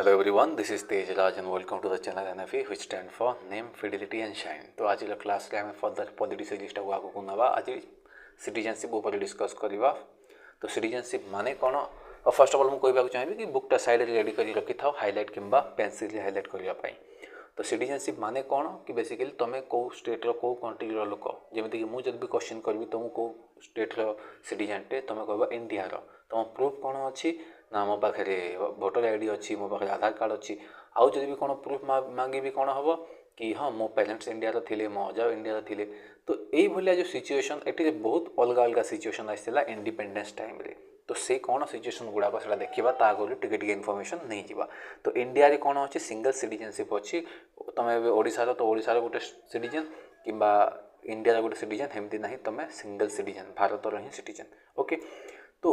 Hello everyone, this is Tej Raj and welcome to the channel NFE which stand for Name, Fidelity and Shine. तो आज class रे आम further polity series टाक आगू नवा आज citizenship उपर डिस्कस करवा। तो सिटीजनशिप माने कौन और फर्स्ट ऑफ ऑल मुझे कहवाक चाहिए कि बुकटा साइड रेडी कर रखी था हाइलाइट किंबा पेनसिल हाइलाइट करने। तो सिटीजनशिप माने कौन कि बेसिकली तुम्हें कौ स्टेट रो कौ कंट्री रो लोक जमीक मुझे भी क्वेश्चन करी तुम कौ स्टेट रो सिटीजन टे तुम कह इंडिया रो तुम प्रूफ कौन अच्छी ना मो पाखे भोटर आईडी अच्छी मो पाखे आधार कार्ड अच्छी आउ जब भी कौन प्रूफ मांगे कौन हम कि हाँ मो पेरेंट्स इंडिया थे मो अजा इंडिया थे। तो ये जो सिचुएशन ये बहुत अलग अलग सिचुएशन आसाला इंडिपेंडेंस टाइम रे। तो से कौन सिचुएशन गुड़ाक से देखा ता आगे टिके इनफर्मेशन नहीं जावा। तो इंडिया रे कौन अच्छी सिंगल सिटीजनशिप अच्छी तुम्हें ओडिशार तो ओडिशार गोटे सिटीजन किंबा इंडिया गोटे सिटीजन हेमती ना तुम्हें सिंगल सिटीजन भारतर ही सिटीजन। ओके तो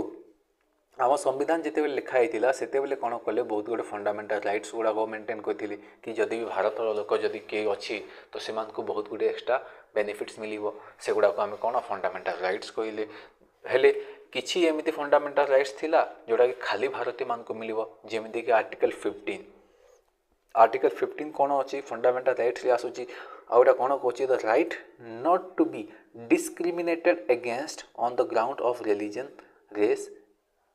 आम संविधान जिते लिखाई से कौन कले बहुत गुटे फंडामेंटाल राइट्स गुड़ाक मेंटेन करते कि जदि भी भारतर लोक जदि किए अच्छी तो से बहुत गुटे एक्सट्रा बेनिफिट्स मिल से गुड़ाक आम कौन फंडामेंटाल राइट्स कहले हेले किछि एमती फंडामेंटाल राइट्स थिला जोटा कि खाली भारतीय मान को मिल जमीक कि आर्टिकल 15 कौन अच्छी फंडामेंटाल राइट्स आसूँ आउटा कौन कौच the right not to be discriminated against on the ground of religion race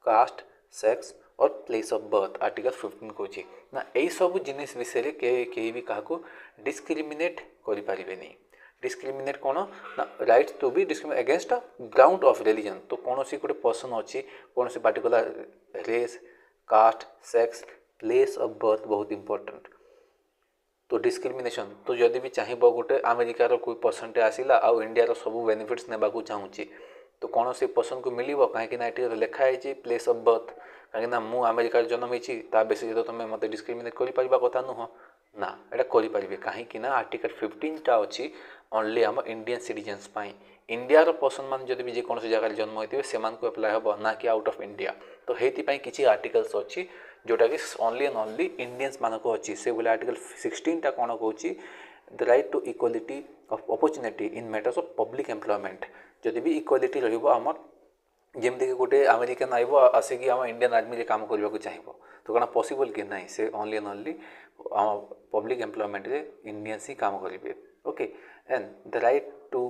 caste sex और प्लेस ऑफ बर्थ आर्टिकल 15 कौच ना यही सब जिनिस विषय कहीं भी क्या डिस्क्रिमिनेट करें। डिस्क्रिमिनेट कौन ना right to be discriminate against ground of religion. तो कौन सी गोटे पर्सन अच्छी कौन सी particular race caste sex place of birth बहुत इंपोर्टेंट। तो डिस्क्रिमिनेशन तो जदि भी चाहिए गोटे अमेरिकार कोई पर्सनटे आसला आउ इंडिया सब बेनिफिट्स ने चाहूँगी तो कौन से पर्सन को मिल कहीं ये लिखाई प्लेस ऑफ बर्थ कहीं मुझे अमेरिका जन्म होती बेसिस तो तुम मत डिस्क्रिमिनेट कर कथा नुह ना यहाँ करें कहीं आर्टिकल 15 टा अच्छी ओनली आम इंडियन सिटीजन्स इंडिया पर्सन मान जब भी जेकोसी जगह जन्म होते से अप्लाई हम ना कि आउट ऑफ इंडिया। तो ये किसी आर्टिकल्स अच्छी जोटा कि ओनली एंड ओनली इंडियंस मानक अच्छी से बोले आर्टिकल 16 टा कौन कौच the right to equality of opportunity in matters of public employment. जदि भी इक्वालिटी रमर जमीक गोटे अमेरिकान आइब आसिक आम इंडियन आर्मी रे काम करने को चाहिए तो कौन पॉसिबल कि ना से ओनली एंड ओनली आम पब्लिक एम्प्लॉयमेंट रे इंडियंस ही काम करेंगे। Okay and the right to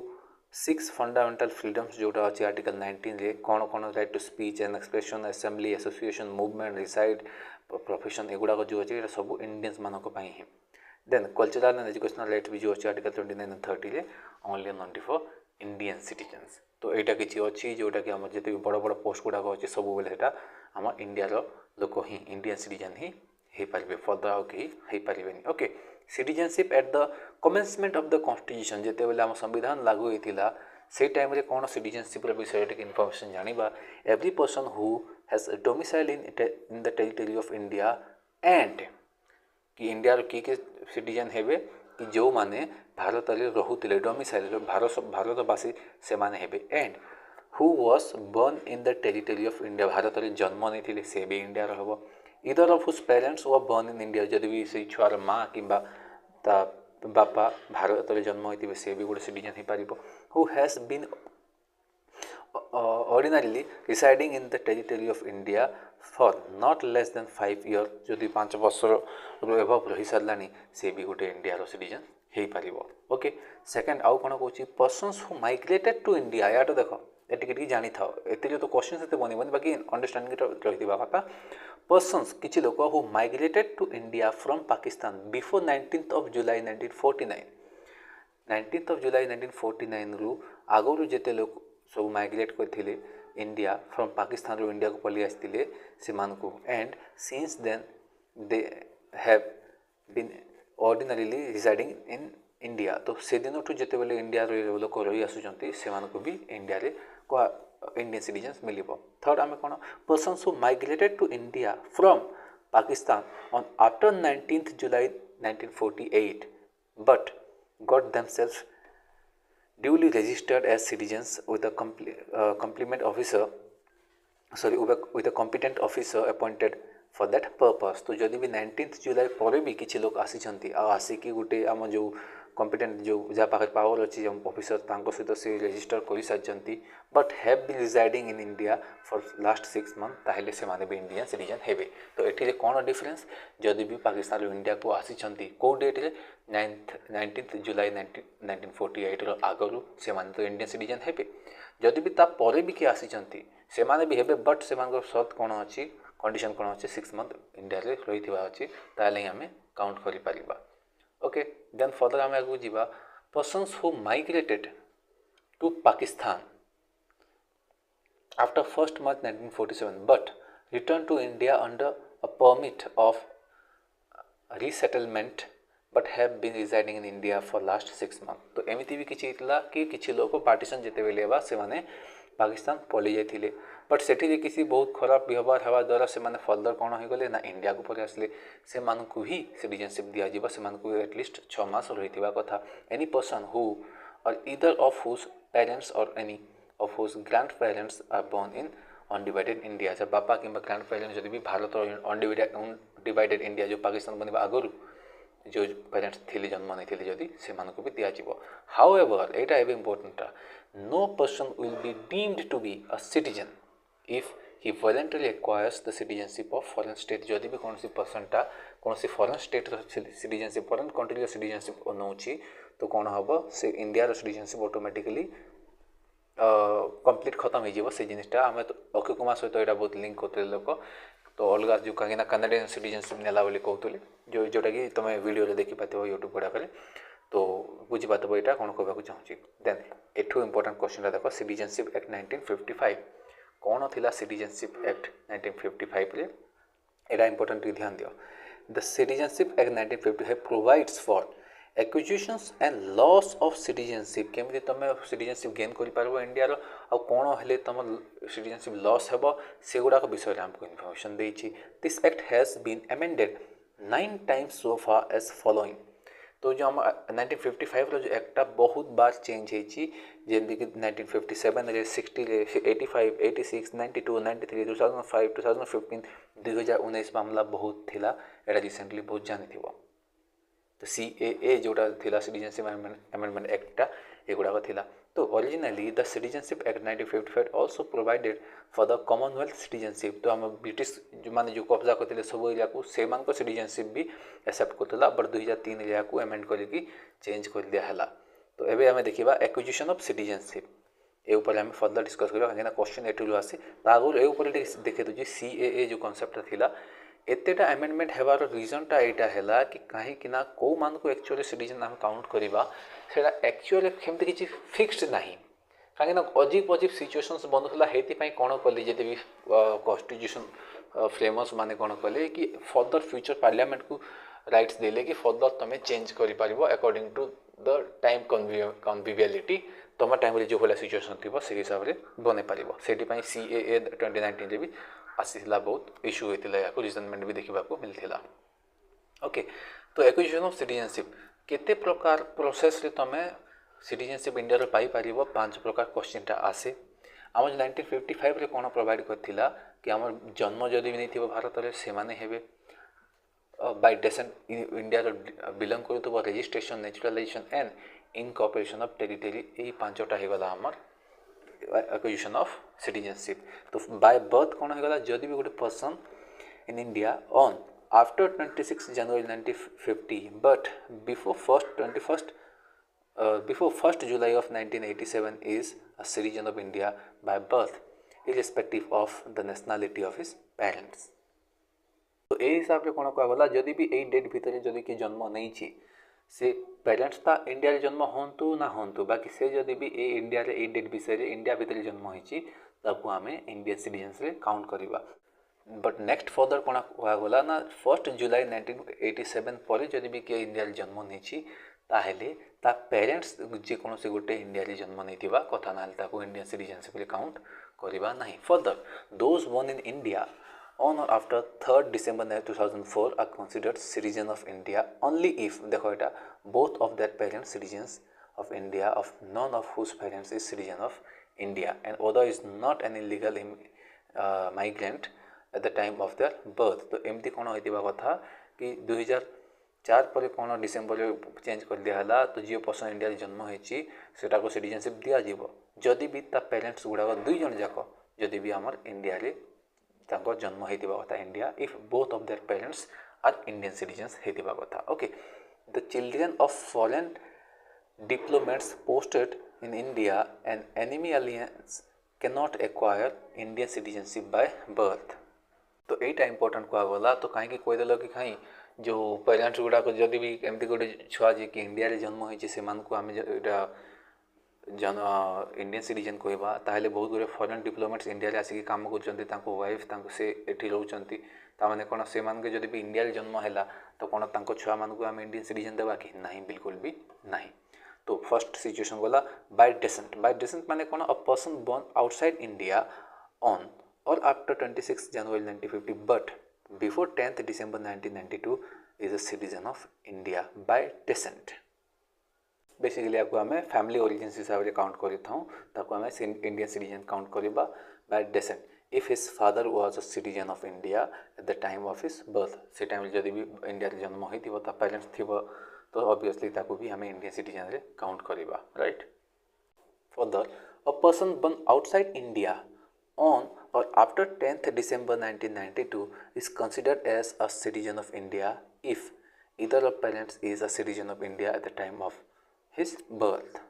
6 fundamental freedoms जोटा अच्छी आर्टिकल 19 रे कौन कौन right to speech and expression assembly association movement reside profession एगुड़ाक जो अच्छे सब इंडियंस मानक ही। Then cultural and educational right भी जो अच्छे आर्टिकल 29 एंड 30 रे only and only for Indian citizens. तो यहाँ किसी अच्छी जोटा कि आम जिते बड़ बड़ पोस्ट गुड़ाक अच्छे सब बेले आम इंडिया लोक ही इंडियन सिटीजन ही हो पारे फर्दर आउ कहीं पारे। Okay citizenship at the commencement of the constitution जिते बेले आम संविधान लागू होता से टाइम कौन सिटीजनशिप विषय इनफॉरमेशन जाना every person who has domicile in the territory of India and कि इंडिया किए सिटीजन हेबे कि जो माने भारत में रोते डोमिसाइल भारतवासी से हेबे and who was born in the territory of India Bharat में जन्म नहीं से भी इंडिया हम either of whose parents were born in India जदि भी से छुआर माँ कि बापा भारत में जन्म होते से भी गोटे सिटीजन हो पार who has been ordinarily residing in the territory of India for not less than 5 year जदि 5 वर्ष एभव रही सारा से भी गोटे इंडिया सिटीजन हो पार। ओके सेकेंड आउ कौन कौच persons who migrated to India या तो देख ये जानी था ये तो क्वेश्चन से बनबनी बाकी अंडरस्टांडिंग रही कथा पर्सन्स किसी लोक who migrated to India from Pakistan before 19th of July 1949 19th of July 1949 रु आगु जिते लोग सब माइग्रेट करते इंडिया फ्रॉम पाकिस्तान रू इंडिया को पलि आसते से and since then they have been ordinarily residing in India. तो से दिन जिते बेले इंडिया लोक रही आसुँच से भी इंडिया रे इंडियन सिटीजन्स मिल। थर्ड आम कौन persons who migrated to India from Pakistan on after 19th July 1948 but got themself duly registered as citizens with a complement officer with a competent officer appointed for that purpose। तो जदि भी 19th July पर भी किसी लोग आसी आसिक गोटे आम जो कॉम्पिटेंट जो जहाँ पाखे पावर अच्छी ऑफिसर सहित से रजिस्टर कर सारी but have been residing in India for last 6 month ताहले से माने भी इंडियन सिटीजन हेबे। तो ये कौन डिफरेंस जदि भी पाकिस्तान इंडिया को आसी कौ डेट रे 19 जुलाई 1948 आगु से तो इंडियन सिटीजन हेबे। जदि भी तापर भी किए आसी से माने भी हेबे बट से सर्त कौन अच्छी कंडीशन कौन अच्छी 6 मंथ इंडिया रे रही अच्छी ताले आम काउंट कर पारिबा। ओके देन फर्दर आम आगे जावा persons who migrated to Pakistan after 1st March 1947 but returned to India under a permit of resettlement but have been residing in India for last 6 months। तो एमती भी किसी कि किसी लोग पार्टीशन जिते बेले से माने पाकिस्तान पलि जाते बट से किसी बहुत खराब व्यवहार हवा द्वारा से माने फर्दर कौन हो गले ना इंडिया को पलि आसले से मानकु ही सिटीजनशिप दिया जीवा से मानकु एटलिस्ट 6 मास रही कथा। एनी पर्सन हु और ईदर ऑफ हुज पेरेंट्स और any of whose grandparents are born in undivided India। जब बापा कि ग्रैंड पेरेंट्स जब भी भारत और अनडिवाइडेड इंडिया जो पाकिस्तान बनवा आगु जो पेरेंट्स थे जन्म नहीं थे जदि से भी दिज्व। हाउएवर एटा एवं important no person will be deemed to be a citizen if he voluntary acquires the citizenship of foreign state. जदि भी कौन पर्सनटा कौन foreign state citizenship foreign country citizenship नौ तो कौन हम से इंडिया सिटीजनशिप ऑटोमेटिकली कंप्लीट खत्म हो से जिनटा आम तो अक्षय कुमार सहित यहाँ बहुत लिंक करते लोक तो अलग जो कहीं कनाडियन सिटीजनशिप नेला बोली कहते जो जोटा कि तुम वीडियो देखी पाते यूट्यूब गुड़ाक तो बुझी पाते यहाँ कौन कहना चाहूँगी। देन एठू इंपोर्टेंट क्वेश्चन देख सिटीजनशिप एक्ट 1955 कौन थिला सिटीजनशिप एक्ट 1955 रे एटा इंपोर्टेंट ध्यान दियो। The citizenship act 1955 provides for acquisitions and loss of citizenship केमी तुम सिटीजनशिप गेन कर इंडिया आ कौन हेले तुम सिटीजनशिप लॉस हे से गुड़ाक विषय आमको इनफॉरमेशन देछि। This act has been amended 9 times so far as following. तो जो हम 1955 रो जो एक्टा बहुत बार चेंज होती जमी कि 1957 रे 60 रे 85 86 92 93 2005 2015 2019 मामला बहुत थिला एटा रिसेंटली बहुत जानी थी। तो CAA जोटा थिला सिटीजनशिप अमेंडमेंट एक्टा एगुड़ाक थिला। तो originally the citizenship act 1955 also provided for the Commonwealth citizenship. तो आम ब्रिटिश जो माने जो कब्जा करते सब एरिया को से सिटीजनशिप भी एक्सेप्ट करता बट 2003 एरिया को एमेंड करके चेंज कर दिया। तो एवं आम देखा एक्विजिशन ऑफ सिटीजनशिप ए ऊपर आम फर्दर डिस्कस करवा कहीं क्वेश्चन एटू आसे आगुरी ए ऊपर देखे दूसरी CAA जो कनसेप्ट थिला एतेटा अमेंडमेंट हेबार रिजनटा यहाँ है कि कहीं कौ मान को एक्चुअली सिटीजन आम काउंट करवा से एक्चुअली केमती किसी फिक्सड ना कहीं अजीब अजीब सिचुएशंस बनूला ये कौन कले जी भी कन्स्टिट्यूशन फ्रेमर्स माने कौन कले कि फर्दर फ्यूचर पार्लियामेंट को राइट्स देले कि फर्दर तुम चेंज कर अकॉर्डिंग टू द टाइम कन्विवियलिटी तुम टाइम जो भाया सिचुएशन थी से हिसाब से बन पार से CAA 2019 भी आसीला बहुत इश्यू होता है रिजनमेंट भी देखा मिलता। ओके तो एक्विजिशन ऑफ सिटीजनशिप केते प्रकार प्रोसेस रे तुम सिटीजनशिप इंडिया रे पाई पारिबो 5 प्रकार क्वेश्चनटा आसे। आम 1955 रे कौन प्रोवाइड करथिला कि आम जन्म जदि भी नहीं भारत रे से माने हेबे बाय डेसेंट इंडिया बिलोंग करूथबो registration naturalization and incorporation of territory यही 5टा होगला आमर एक्विजिशन ऑफ सिटीजनशिप। तो बाय बर्थ कौन होगा जदि भी गोटे person in India on after 26 January 1950 but before 1st July of 1987 is a citizen of India by birth irrespective of the nationality of his parents। तो ये हिसाब से कौन कहला जदि भी यही डेट भितर जदि कि जन्म नहीं से पेरेंट्स ता इंडिया रे जन्म होंतु ना होंतु बाकी से जदि भी ए इंडिया रे ए डेट विषय रे इंडिया भितर जन्म होइछि ताकू आमे इंडियन सिटीजन्स रे काउंट करबा। बट नेक्स्ट फर्दर कौन कहला ना 1st जुलाई 1987 पर जदि भी किए इंडिया रे जन्म नहीं ताहेले ता पेरेंट्स जे कौन से गोटे इंडिया रे जन्म नहीं थिबा कथा ना ताकू इंडियन सिटीजनशिप रे काउंट करबा नहीं। Further those born in India on or after 3rd December 2004 are considered citizen of India only if देखो এটা both of their parents citizens of India of none of whose parents is citizen of India and other is not an illegal migrant at the time of their birth। तो एमती कौन होइतिबा कथा कि चार पर कौन डिसेम्बर चेंज कर दिया तो जी पर्सन इंडिया जन्म होती को सिटीजनशिप दिज्व जदि भी ता पेरेंट्स गुड़ाक दुई जन जाक जदि भी आमर इंडिया रे तांको जन्म होता कथा India if both of their parents are Indian citizens होता कथा okay the children of foreign diplomats posted in India and enemy alliance cannot acquire Indian citizenship by birth तो यहीटा इंपोर्टाट कहगला तो कहीं कहीदेल कि कहीं जो पेरेंट्स गुड़ाक जदि भी एमती गोटे छुआ जी कि इंडिया रे जन्म होती से आम जन इंडियन सिटीजन कहवा ताहले बहुत गुड़े फॉरेन डिप्लोमेट्स इंडिया रे आसिक काम कर वाइफ से एठी रोचंती तामाने कौन से जदि भी इंडिया रे जन्म है तो कौन तांको छुआ मानक आम इंडियन सिटीजन देवा कि नहीं बिल्कुल भी नहीं तो फर्स्ट सिचुएशन गला बाय डेसेंट माने कौन a person born outside India on or after 26 January 1950 but before 10th December 1992 is a citizen of India by descent basically आपको आम फैमिली ओरिजिन्स हिसाब से काउंट करें इंडियन सिटीजन काउंट करवा by descent if his father was a citizen of India at the time of his birth से time जदि भी India जन्म होता पेरेंट्स थी तो ऑब्वियसली ताको भी हमें इंडियन सिटीजन रे काउंट करवा right further a person burn outside India on or after 10th December 1992 is considered as a citizen of India if either of parents is a citizen of India at the time of his birth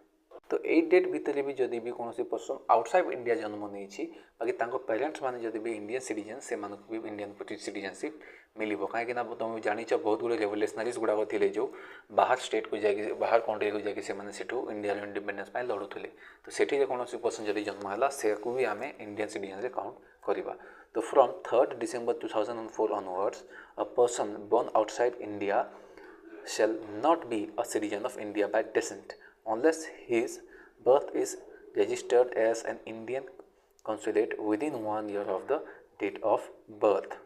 तो 8 date भितर भी जदि भी कौन person outside India जन्म नहीं बाकी parents माने जदि भी इंडियन सिटीजन से भी इंडियन सिटीजनशिप मिल कहीं तुम जान बहुत गुड़े रेवोल्यूशनरीज गुड़ाक थे जो बाहर स्टेट को जाकि बाहर कंट्री को जाकि इंडिया इंडिपेंडेंस लड़ुले तो सेठी कौन पर्सन जदि जन्म है से भी आम इंडियन सिटीजन काउंट करवा तो from 3rd December 2004 onwards a person born outside India shall not be a citizen of India by descent unless his birth is registered as an Indian consulate within 1 year of the date of birth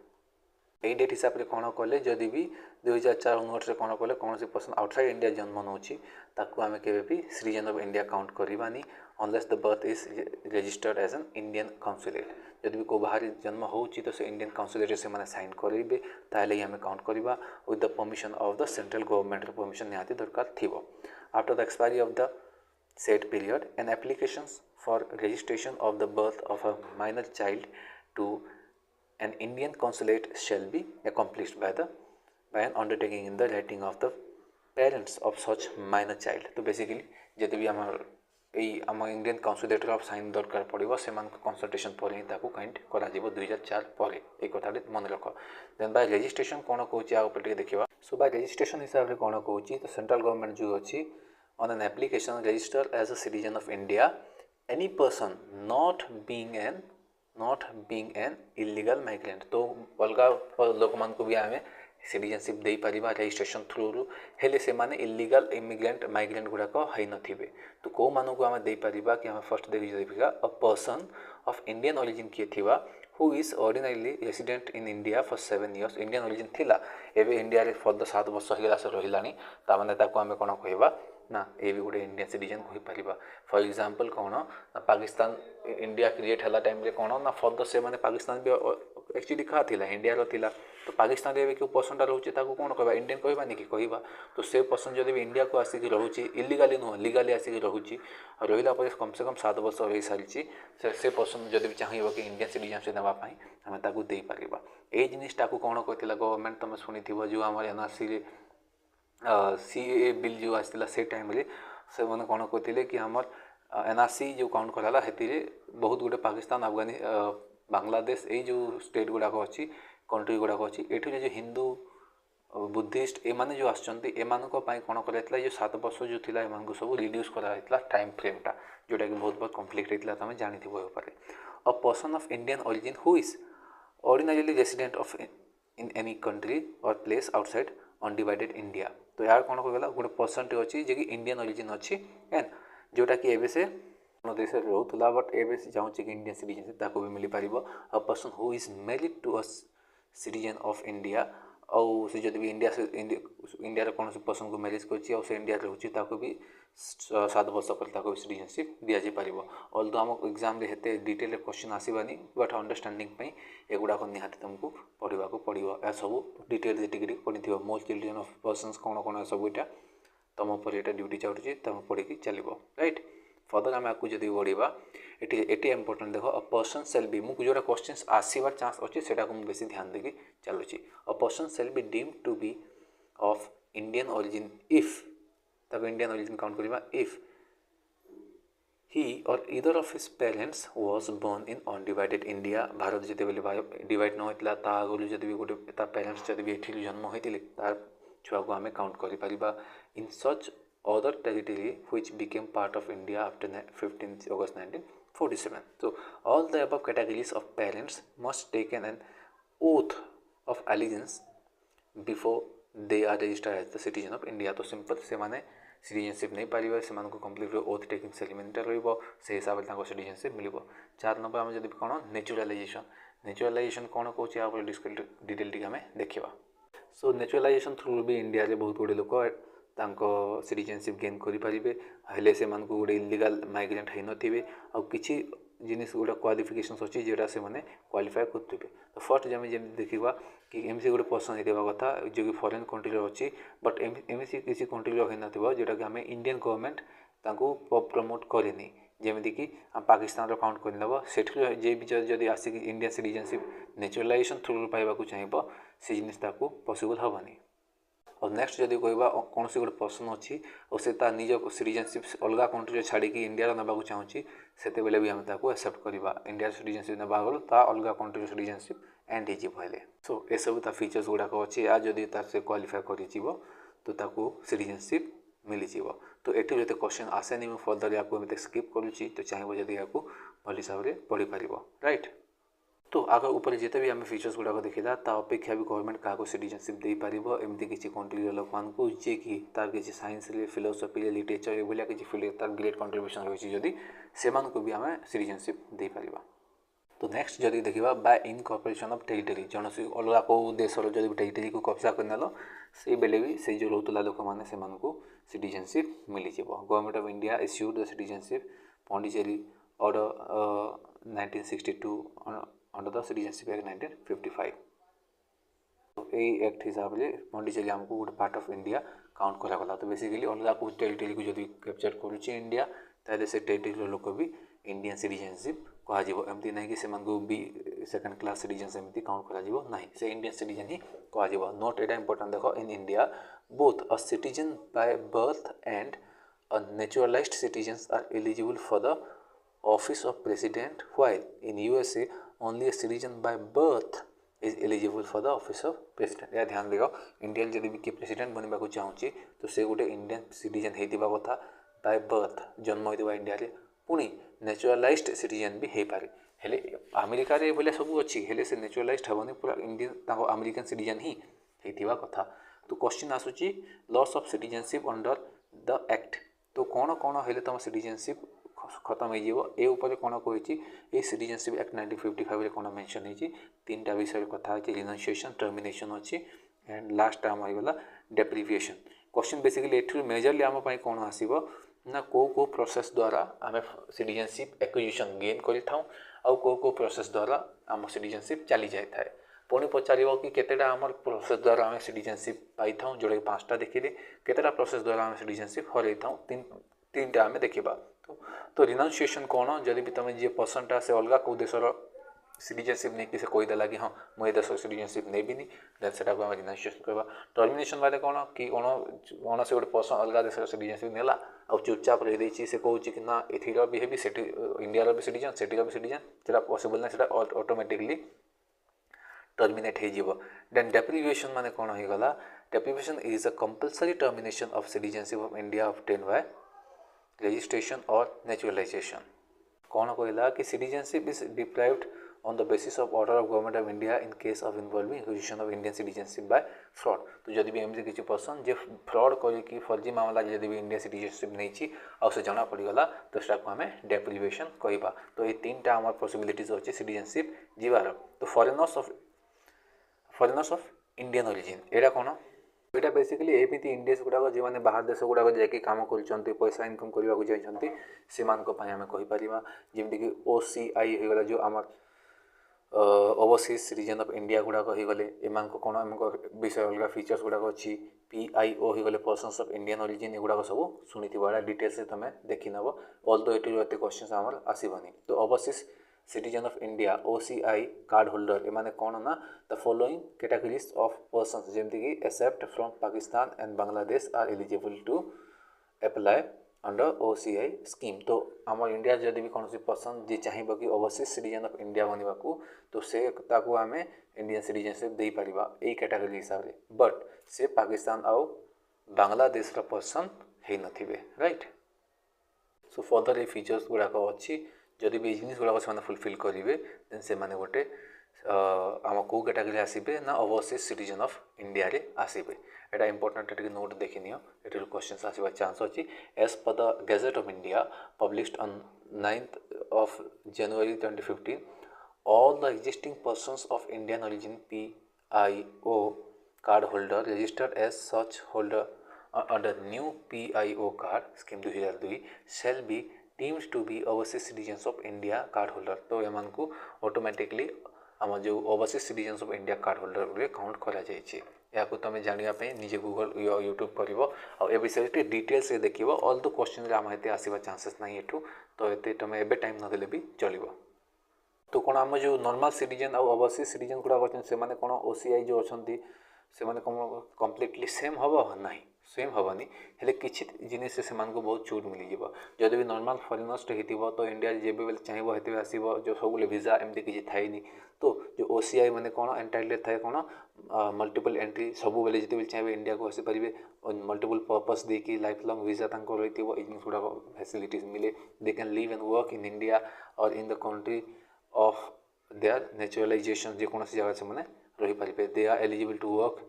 यही date हिसाब से कौन कले जदि भी 2004 onwards कौन कले कौन पर्सन आउटसाइड इंडिया जन्म नौची ताकू आम के भी सिटीजन ऑफ इंडिया काउंट करवानी unless the birth is registered as an Indian consulate जदि भी को बाहर जन्म होची तो से इंडियन काउंसुलेट से मैंने साइन करेंगे ताहले आम काउंट करवा with the permission of the central government permission निहाती दरकार थी after the expiry of the said period an applications for registration of the birth of a minor child to an Indian consulate shall be accomplished by an undertaking in the writing of the parents of such minor child तो basically जदि भी आम Indian consulate of sine दरकार पड़ो से consultation पर ही kind कर 2004 पर एक कथा मन रख देन बाय रजिस्ट्रेशन कौन कौन देखा सो बाय रजिस्ट्रेशन हिसाब से कौन कौन तो सेंट्रल गवर्नमेंट जो अच्छी on an application registered as a citizen of India any person not being an illegal migrant तो अलग लोक मान को भी आम सिटीजनशिप दे पारिबा रजिस्ट्रेशन थ्रू रु हेले से माने इलीगल इमिग्रेंट माइग्रेंट गुड़ाक है नथिबे तो को मानू को आम दे पारिबा कि आम फर्स्ट देखिबा a person of Indian origin किए थिबा who is ordinarily resident in India for 7 years Indian origin थिला एबे इंडिया रे फॉर द 7 वर्ष हिला से रहिलानी ता माने ताको आमे कोन कहबा ना ये भी गोटे इंडियन सिटीजन कहि परिबा फॉर एग्जांपल कौन पाकिस्तान इंडिया क्रिएट हला टाइम रे कौन ना फॉर द से माने पाकिस्तान भी एक्चुअली कहा थिला इंडिया रो थिला तो पाकिस्तान रे क्यों पर्सन रोचे ताको कौन कहबा इंडियन कहबा नहीं कि कहबा तो से पर्सन जदि भी इंडिया को आसिक रोचे इलीगली नुह लीगली आसिक रोचे रहिला पर कम से कम 7 वर्ष हो सारी से पर्सन जदि भी चाहिए कि इंडियन सिटीजनशिप देवाई आम ताकू दे पारिबा ए जिनिसटा को कौन कहथिला गवर्नमेंट तुम शुणी जो आम एनआरसी रे CAA बिल जो आसला से टाइम रे से मैंने कौन कहते कि आमर एनआरसी जो काउंट कराला हेती बहुत गुटे पाकिस्तान अफगानिस्तान बांग्लादेश ये जो स्टेट गुड़ाक अच्छी कंट्री गुड़ाक अच्छी ये जो हिंदू बुद्धिस्ट ए माने जो आसचंती एमानपाई कौन कराइला जो 7 वर्ष जो थिला एमानकु सब रिड्यूस कराइला टाइम फ्रेमटा जोटा कि बहुत बहुत कॉम्प्लिकेट होता तुम जानी पारे a person of Indian origin who is ordinarily resident of in any country और प्लेस आउटसाइड अनडिवाइडेड इंडिया तो यार कौन कहला गोटे पर्सन टे अच्छी जी इंडियन ओरिजिन अच्छी एंड जोटा कि एबे से देश रोला बट एबे से चाहूँ कि इंडियन सिटीजनशिप ताको भी मिल पार a person who is married to a citizen of India आउ से जब भी इंडिया कौन से पर्सन को मैरिज कर इंडिया रोचे भी 7 वर्ष पर सिटीजनशिप दि जापर अल्दो आम एग्जाम हेते डिटेल क्वेश्चन आसवानी बट अंडरस्टैंडिंग एगुड़ाक निहाती तुमको पढ़ा पड़ो यह सब डिटेल टी पढ़ी मोर चिल्ड्रेन ऑफ पर्सन्स कौन कौन सब यहाँ तुम पर यहाँ ड्यूटी चढ़ुची तुम पढ़ी चलो राइट फर्दर आम आपको जब बढ़ा ये इंपोर्टेंट देख अ पर्सन सेल बी मुझे जो क्वेश्चन आसबार चांस अच्छे से बेसी ध्यान देकी चलुची a person shall be deemed to be of Indian origin if तक इंडियन ओरिजिन काउंट करवा if he or either of his parents was born in undivided India भारत जिते डिवाइड न होता ता आगु जब भी गोटे पेरेंट्स जब भी ये जन्म होते तार छुआ को आम काउंट कर इन सच other territory which became part of India after 15th August 1947. So all the above categories of parents must taken an oath of allegiance before they are registered as the citizen of India. तो simple से माने citizenship नहीं पारिबे से मानको completely oath taking ceremony रहइबो से हिसाब से ताको सिटीजनशिप मिलिबो 4 नंबर हम जदी कोन नेचुरलाइजेशन कोन कहूची आप डिटेल टी हमें देखिबा सो नेचुरलाइजेशन थ्रू भी इंडिया रे बहुत गुडे लोक तांको सिटीजनशिप गेन करें हेले से मानकु गोटे इलीगल माइग्रेंट हो नथिबे आ किछि जिनिस गोटे क्वालिफिकेशंस अच्छी जोटा से माने क्वालिफाई करते तो फर्स्ट जमी जमी देखा कि एमसी गोटे पर्सन होगा कथा जो कि फॉरेन कंट्री अच्छी बट एमसी किसी कंट्री होना जोटा कि आम इंडियन गवर्नमेंट तांको प्रमोट करेनि जमीक कि पाकिस्तान काउंट करदेव से जे भी जब आसिक इंडियन सिटीजनशिप नेचुरलाइजेशन थ्रू पाइबा चाहिए से जिनिस पॉसिबल हेनी और नेक्स्ट जब कहवा कौन सी गोटे पर्सन अच्छी और से निज सिटीजनशिप अलग कंट्री छाड़ी इंडिया नाक चाहूँगी से भी आम एक्सेप्ट करवा इंडिया सिटीजनशिप ना ता अलग कंट्री सिटीजनशिप एंड होले सो ये सब फीचर्स गुड़ाक अच्छी या जदि से क्वालिफाई कर सिटीजनशिप मिल तो ये जो क्वेश्चन आसेनि मुझे फर्दर या स्किप करुच्ची तो चाहिए जब यहाँ भल हिसाब से पढ़ी पार राइट तो आगे ऊपर जिते भी आम फीचर्स गुड़ाक देखा ता अपेक्षा भी गवर्नमेंट क्या सिटीजनशिप दे पार एमती किसी कंट्री लोक मानू जी कि तार किसी साइंस फिलोसफी लिटरेचर ये किसी फील्ड तार ग्रेट कंट्रीब्यूशन रही जदि से भी आम सिटीजनशिप दे पार तो नेक्स्ट जब देखा बाय इनकॉर्पोरेशन ऑफ टेरिटरी जन से अलग कौ देशर जब टेरिटरी को कब्जा करनेल से बेले भी से जो रोला लोक मैंने से citizenship mill government of India issued the citizenship Pondicherry order 1962 under the citizenship act 1955 तो यही एक्ट हिसाब से पौंडीचेरी आमको गोटे पार्ट ऑफ इंडिया काउंट करागला तो बेसिकली अलग को टेरिटरी को जब कैप्चर करुच्चे इंडिया ताले से टेरिटरी लोक भी इंडियन सिटीजनशिप कहमती ना कि बी सेकेंड क्लास सिटीजन एमती काउंट करा से इंडियन सिटीजन ही कह नोट एटा इंपोर्टेंट देख in India both a citizen by birth and a naturalised citizens are eligible for the office of president while in USA only a citizen by birth is eligible for the office of president या ध्यान देगा India जब भी किए president बनवा को चाहूँगी तो से गोटे इंडियन सिटीजन होता कथा बाय बर्थ जन्म होता इंडिया रे पुणी नेचुरलाइज्ड सिटीजन भी हो पारे हेले अमेरिका रे बोले सब अच्छी हेले से नेचुरलाइज्ड हेनी पूरा इंडियन अमेरिकन सिटीजन ही होता कथा तो क्वेश्चन आसूची loss of citizenship under the act तो कौन कौन हेले तुम सिटीजनशिप खत्म हो कौन कही सिटीजनशिप एक्ट 1955 कौन मेंशन होती 3टा विषय कथा रिनाउंसिएशन टर्मिनेशन अच्छी एंड लास्ट आम होगा डेप्रिविएशन क्वेश्चन बेसिकली एठू मेजरली आम कौन आसो ना कौ प्रोसेस द्वारा आम सिटीजनशिप एक्विजिशन गेन कौ प्रोसेस द्वारा आम सिटीजनशिप चली जाए पुणी पचार कि केतेटा आम प्रोसेस द्वारा आम सिटीजनशिप पाई जोटा कि 5टा देखिले केतेटा प्रोसेस द्वारा आम सिटीजनशिप हर 3टा आम देखा तो रिनाउंसिएशन कौन जब भी तुम जी पर्सनटा से अलग कौ देशर सिटीजनशिप नहीं कि कहीदेला कि हाँ मुझे देश सिटीजनशिप नेबिनी देन से रिनाउंसिएशन करवा टर्मिनेशन बारे कौन कि कौन से गोटे पर्सन अलग देशर सिटीजनशिप नेला और चुपचाप रही से कहूँ कि ना एथीर भी हेबी से इंडिया भी सिटीजन सेठीर भी सिटीजन से पॉसिबल ना से ऑटोमेटिकली टर्मिनेट हो देन डेप्रिविएशन माने कौन होगा deprivation is a compulsory termination of citizenship of India obtain by registration or naturalization कौन कहला कि citizenship is deprived on the basis of order of government of India in case of involving acquisition of Indian citizenship by fraud तो जब भी एमती किसी person जे fraud करके फर्जी मामला जब भी इंडियन सिटीजनशिप नहीं आउ से जना पड़गला तो से आम डेप्रिवेशन कहवा तो ये 3टा आम पॉसिबिलिटीज अच्छे सिटीजनशिप जीवार तो फॉरेनर्स ऑफ इंडियन ओरिजिन एटा कौन एटा बेसिकली एमती इंडियस गुड़ाक जो मैंने बाहर देश गुड़ाक जाकि काम कर पैसा इनकम करने को जाइए से आम कहीपर जमीक OCI होगा जो आम ओवरसीज सिटीजन ऑफ इंडिया गुड़ाक होगले एम कौन आम विषय अलग फीचर्स गुड़ाक अच्छी PIO होगले पर्सन्स ऑफ इंडियन ओरिजिन एगुड़ाक सब शुणी डिटेल्स तुम देखी नब ऑल्दो ये क्वेश्चन आमर आसबनी तो overseas citizen of India OCI card holder एमाने कौन ना the following categories of persons जमीक except from Pakistan and Bangladesh are eligible to apply under OCI scheme तो आम इंडिया जदि भी कौन पर्सन जी चाहिए कि ओवरसीज सिटीजन ऑफ इंडिया बनवा तो से आम इंडियन सिटीजनशिप दे पार यही कैटेगरी हिसाब से बट से पाकिस्तान आउ बांग्लादेश पर्सन हो नथिबे राइट सो फर्दर ये फीचर्स गुड़ाक अच्छी जदि भी जिनिस गुड़ाक से फुलफिल करेंगे देन से माने गोटे आम कौ कैटेगरी आसबे ना ओवरसीज सिटीजन ऑफ इंडिया रे आसबे एटा इंपोर्टेंट टे नोट देखि नियो एटर क्वेश्चन आसवा चांस अछि as per the gazette of India published on 9th of January 2015 all the existing persons of Indian origin PIO card holder registered as such holder under new PIO card scheme 2002 shall be deemed to be overseas citizens of India card holder तो एमान को automatically आम जो overseas citizens of India card holder रे count करा जाइए या तुम जानापी निजे गूगल यूट्यूब कर ए विषय डिटेल्स देख ऑल द क्वेश्चन आम ये आसवा चांसेस ना एठू तो ये तुम एबे टाइम नदेले भी चलो तो कौन आम जो नॉर्मल सिटीजन और ओवरसीज सिटीजन गुड़ाक अच्छे से कौन OCI जो अच्छा से कौन कम्प्लीटली सेम हम ना सेम हेनी हेल्ले किसी जिन से बहुत छूट मिल जदि भी नॉर्मल फॉरेनर्स हो तो इंडिया जब भी चाहिए हेतु आसो जो सब वीजा एमती किसी थाएनी तो जो OCI मैंने कौन एंटाइटल थाए कौन मल्टीपल एंट्री सब बेले जिते चाहिए इंडिया को आसीपारे मल्टीपल पर्पस देखिए लाइफ लॉन्ग वीजा रही जिन गुड़ा फैसिलिटीज मिले they can live and work in India और in the country of their naturalization जेकोसी जगह से रही पारे they are eligible to work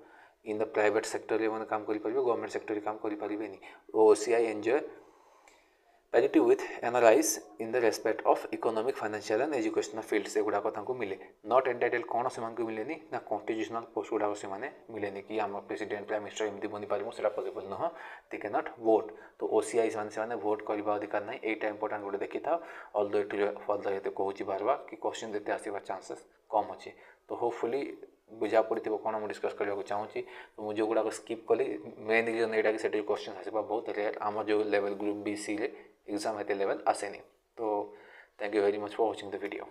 in the private sector में काम करेंगे गवर्नमेंट सेक्टर काम करें OCI enjoy parity with NRIs in the respect of economic financial and educational field से गुड़ाक मिले नॉट एंटाइटल कौन से मिले ना कॉन्स्टिट्यूशनल पोस्ट गुड़ाक से मिले कि आम प्रेसिडेंट प्राइम मिनिस्टर एमती बनी पारे से पॉसिबल नुह दे कैन नॉट वोट तो OCI से भोट करने अधिकार ना यहाँ इंपोर्टेंट गोटे देखी था ऑल्दो ये फर्दर ये कहूँ बार बार कि क्वेश्चन देते आसवा चांसेस कम अच्छे तो होपफुली बुझा पड़ी कौन मुझे डिस्कस करने चाहूँगी तो मुझे गुड़ाक स्किप कली मेन रीजन यहाँ कि से क्वेश्चन आसवा बहुत रेयर आम जो लेवल ग्रुप BC एग्जाम हेते लेवल आसेनी तो thank you very much for watching the video.